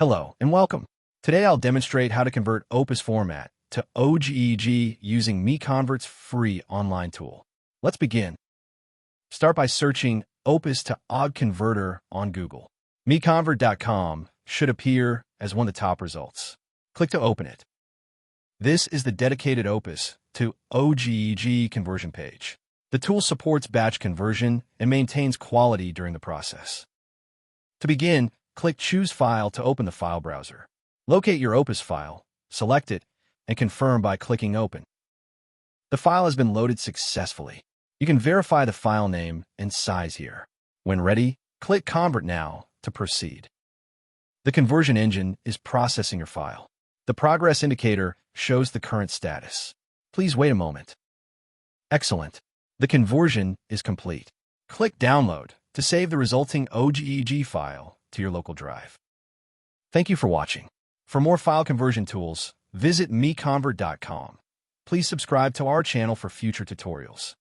Hello and welcome. Today I'll demonstrate how to convert OPUS format to OGG using MiConvert's free online tool. Let's begin. Start by searching OPUS to OGG converter on Google. MiConvert.com should appear as one of the top results. Click to open it. This is the dedicated OPUS to OGG conversion page. The tool supports batch conversion and maintains quality during the process. To begin, click Choose File to open the file browser. Locate your OPUS file, select it, and confirm by clicking Open. The file has been loaded successfully. You can verify the file name and size here. When ready, click Convert Now to proceed. The conversion engine is processing your file. The progress indicator shows the current status. Please wait a moment. Excellent. The conversion is complete. Click Download to save the resulting OGG file to your local drive. Thank you for watching. For more file conversion tools, visit MiConvert.com. Please subscribe to our channel for future tutorials.